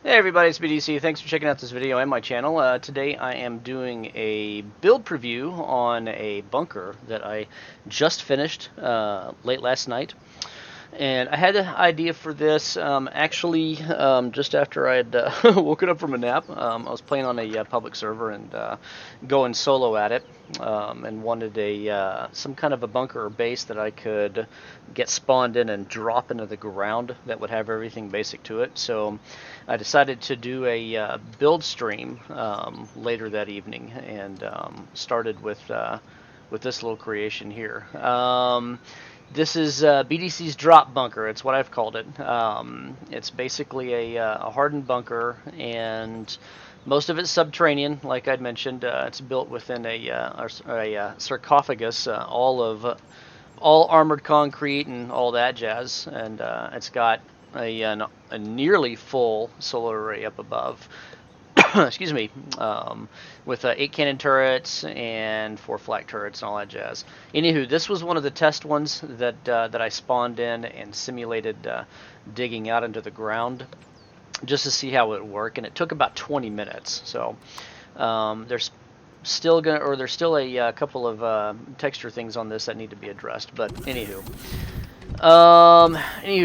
Hey everybody, it's BDC. Thanks for checking out this video and my channel. Today I am doing a build preview on a bunker that I just finished late last night. And I had an idea for this just after I had woken up from a nap. I was playing on a public server and going solo at it, and wanted some kind of a bunker or base that I could get spawned in and drop into the ground that would have everything basic to it. So I decided to do a build stream later that evening, and started with this little creation here. This is BDC's drop bunker. It's what I've called it. It's basically a hardened bunker, and most of it's subterranean, like I'd mentioned. It's built within a sarcophagus, all armored concrete and all that jazz, and it's got a nearly full solar array up above. Excuse me, with 8 cannon turrets and 4 flak turrets and all that jazz. Anywho, this was one of the test ones that I spawned in and simulated digging out into the ground just to see how it would work, and it took about 20 minutes. So there's still a couple of texture things on this that need to be addressed, but anywho.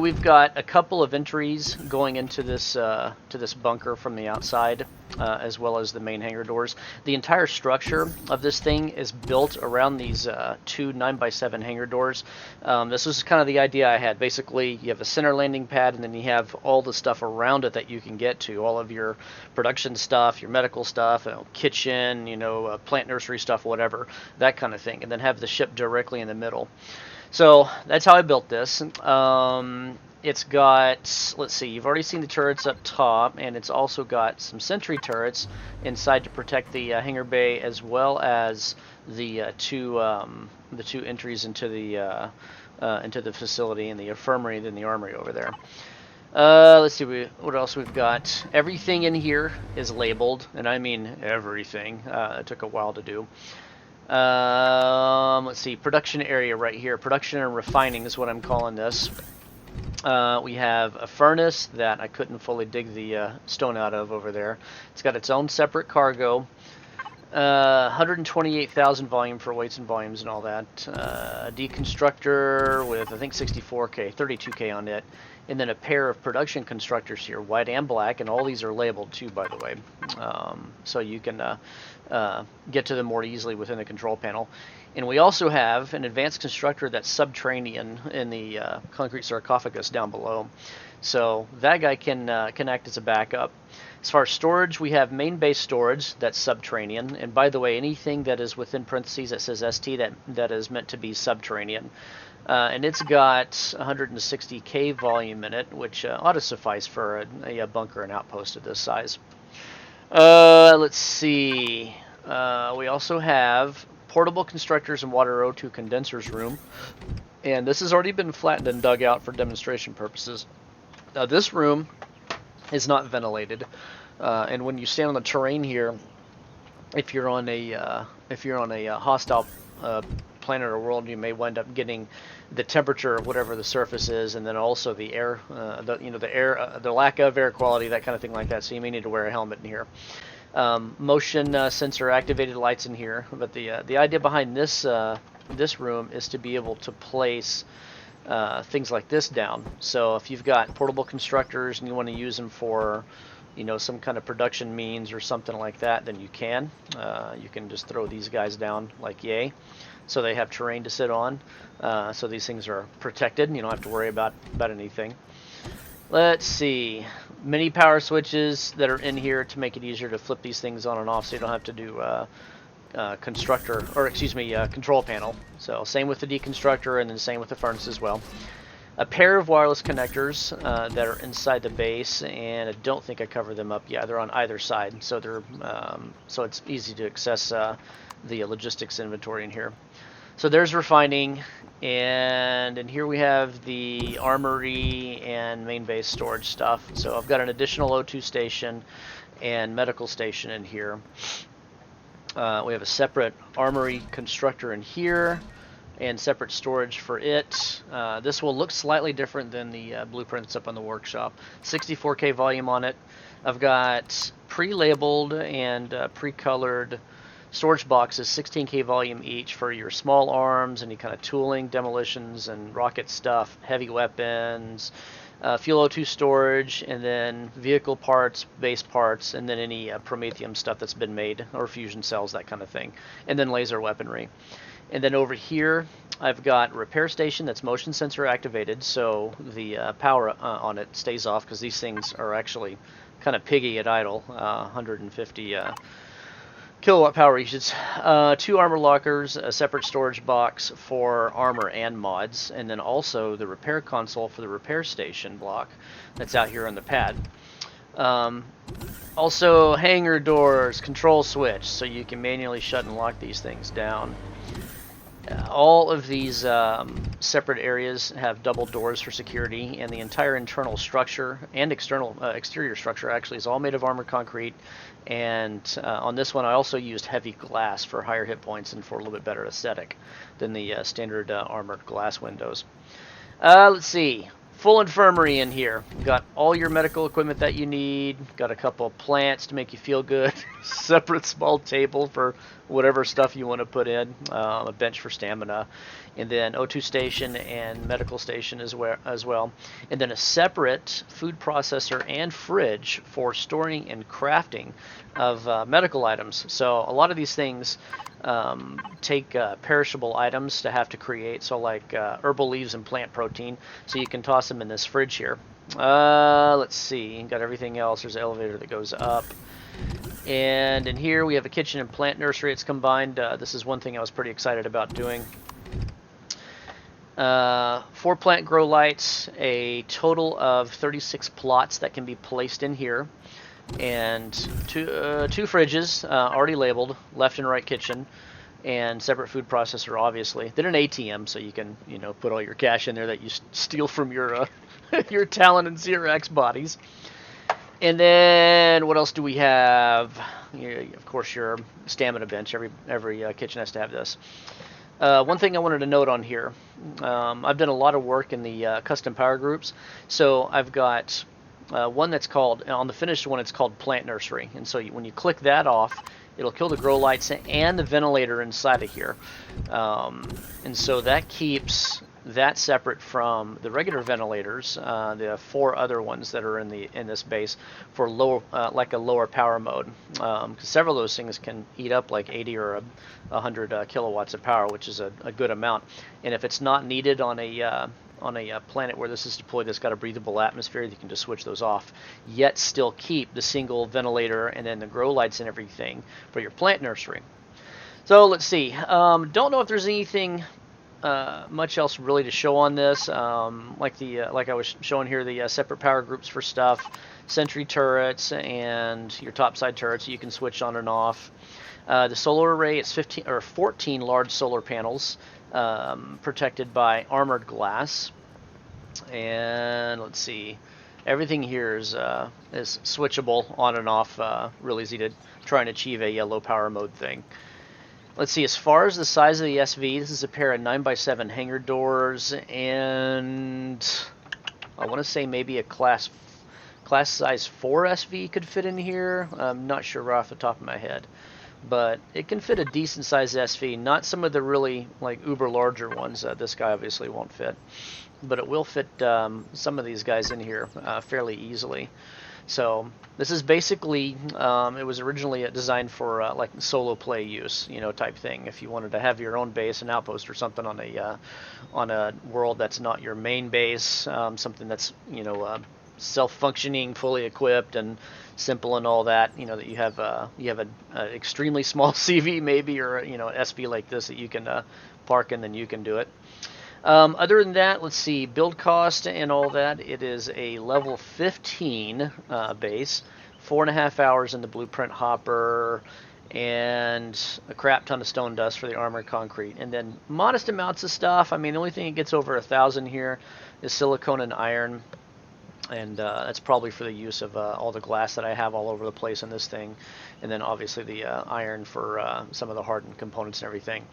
We've got a couple of entries going into this bunker from the outside, as well as the main hangar doors. The entire structure of this thing is built around these 2 9x7 hangar doors. This was kind of the idea I had. Basically, you have a center landing pad, and then you have all the stuff around it that you can get to, all of your production stuff, your medical stuff, kitchen, plant nursery stuff, whatever, that kind of thing, and then have the ship directly in the middle. So that's how I built this. It's got, let's see, you've already seen the turrets up top, and it's also got some sentry turrets inside to protect the hangar bay, as well as the two entries into the facility, and the Infirmary, then the Armory over there. Let's see what else we've got. Everything in here is labeled, and I mean everything. It took a while to do. Let's see, production area right here. Production and refining is what I'm calling this. We have a furnace that I couldn't fully dig the stone out of over there. It's got its own separate cargo. 128,000 volume for weights and volumes and all that. Deconstructor with, I think, 64K, 32K on it. And then a pair of production constructors here, white and black, and all these are labeled too, by the way. So you can get to them more easily within the control panel. And we also have an advanced constructor that's subterranean in the concrete sarcophagus down below. So that guy can act as a backup. As far as storage, we have main base storage that's subterranean. And by the way, anything that is within parentheses that says ST, that is meant to be subterranean. And it's got 160K volume in it, which ought to suffice for a bunker and outpost of this size. Let's see. We also have portable constructors and water O2 condensers room. And this has already been flattened and dug out for demonstration purposes. Now this room is not ventilated, and when you stand on the terrain here, if you're on a hostile planet or world, you may wind up getting the temperature of whatever the surface is, and then also the air, the lack of air quality, that kind of thing like that. So you may need to wear a helmet in here. Motion sensor activated lights in here, but the idea behind this room is to be able to place things like this down. So if you've got portable constructors and you want to use them for, some kind of production means or something like that, then you can. You can just throw these guys down like yay. So they have terrain to sit on. So these things are protected, and you don't have to worry about anything. Let's see. Mini power switches that are in here to make it easier to flip these things on and off, so you don't have to do control panel. So same with the deconstructor, and then same with the furnace as well. A pair of wireless connectors that are inside the base, and I don't think I covered them up. Yeah, they're on either side, so they're so it's easy to access the logistics inventory in here. So there's refining, and in here we have the armory and main base storage stuff. So I've got an additional O2 station and medical station in here. We have a separate armory constructor in here, and separate storage for it. This will look slightly different than the blueprints up on the workshop. 64K volume on it. I've got pre-labeled and pre-colored storage boxes, 16K volume each for your small arms, any kind of tooling, demolitions, and rocket stuff, heavy weapons, fuel O2 storage, and then vehicle parts, base parts, and then any Prometheum stuff that's been made, or fusion cells, that kind of thing, and then laser weaponry. And then over here, I've got a repair station that's motion sensor activated, so the power on it stays off, because these things are actually kind of piggy at idle, 150 kilowatt power usage. 2 armor lockers, a separate storage box for armor and mods, and then also the repair console for the repair station block that's out here on the pad. Also hangar doors, control switch, so you can manually shut and lock these things down. All of these separate areas have double doors for security, and the entire internal structure and exterior structure actually is all made of armored concrete. And on this one, I also used heavy glass for higher hit points and for a little bit better aesthetic than the standard armored glass windows. Let's see. Full infirmary in here. Got all your medical equipment that you need. Got a couple of plants to make you feel good. Separate small table for whatever stuff you want to put in. A bench for stamina. And then O2 station and medical station as well. And then a separate food processor and fridge for storing and crafting of medical items. So a lot of these things take perishable items to have to create, so like herbal leaves and plant protein, so you can toss them in this fridge here. Let's see, got everything else. There's an elevator that goes up, and in here we have a kitchen and plant nursery. It's combined. This is one thing I was pretty excited about doing. 4 plant grow lights, a total of 36 plots that can be placed in here, and two fridges already labeled, left and right kitchen, and separate food processor, obviously. Then an ATM, so you can put all your cash in there that you steal from your your Talon and Xerax bodies. And then what else do we have? Of course, your stamina bench. Every kitchen has to have this. One thing I wanted to note on here, I've done a lot of work in the custom power groups, so I've got one that's called, on the finished one, it's called Plant Nursery. And so when you click that off, it'll kill the grow lights and the ventilator inside of here. And so that keeps that separate from the regular ventilators, the 4 other ones that are in this base for like a lower power mode. Because several of those things can eat up like 80 or 100 kilowatts of power, which is a good amount. And if it's not needed on a planet where this is deployed that's got a breathable atmosphere, you can just switch those off, yet still keep the single ventilator and then the grow lights and everything for your plant nursery. So let's see. Don't know if there's anything much else really to show on this. Like I was showing here, the separate power groups for stuff, sentry turrets, and your topside turrets you can switch on and off. The solar array, it's 14 large solar panels, protected by armored glass. And let's see, everything here is switchable on and off, really easy to try and achieve a low power mode thing. Let's see, as far as the size of the SV, this is a pair of 9x7 hangar doors, and I want to say maybe a class size 4 SV could fit in here. I'm not sure right off the top of my head, but it can fit a decent sized SV, not some of the really like uber larger ones. This guy obviously won't fit, but it will fit some of these guys in here fairly easily. So this is basically, it was originally designed for like solo play use, type thing. If you wanted to have your own base, an outpost or something on a world that's not your main base, something that's self-functioning, fully equipped, and simple and all that. That you have an extremely small CV maybe, or an SV like this that you can park in, then you can do it. Other than that, let's see, build cost and all that. It is a level 15 base, 4.5 hours in the blueprint hopper, and a crap ton of stone dust for the armored concrete, and then modest amounts of stuff. I mean, the only thing that gets over 1,000 here is silicone and iron. and that's probably for the use of all the glass that I have all over the place in this thing, and then obviously the iron for some of the hardened components and everything.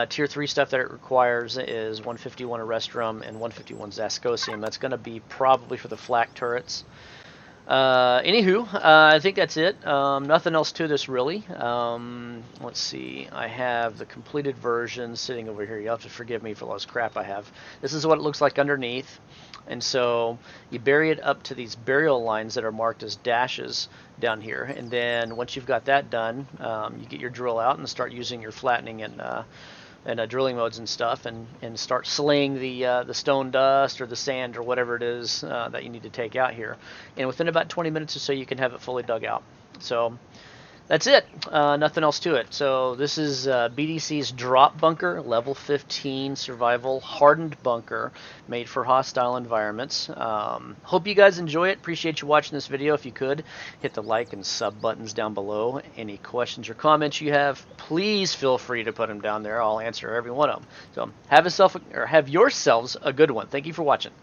Tier 3 stuff that it requires is 151 Arrestrum and 151 Zascosium. That's going to be probably for the flak turrets. Anywho, I think that's it. Nothing else to this really. Let's see. I have the completed version sitting over here. You'll have to forgive me for all this crap I have. This is what it looks like underneath. And so you bury it up to these burial lines that are marked as dashes down here. And then once you've got that done, you get your drill out and start using your flattening and drilling modes and stuff, and start slaying the stone dust or the sand or whatever it is that you need to take out here. And within about 20 minutes or so, you can have it fully dug out. So that's it. Nothing else to it. So this is BDC's drop bunker, level 15 survival hardened bunker made for hostile environments. Hope you guys enjoy it. Appreciate you watching this video. If you could, hit the like and sub buttons down below. Any questions or comments you have, please feel free to put them down there. I'll answer every one of them. So have yourselves a good one. Thank you for watching.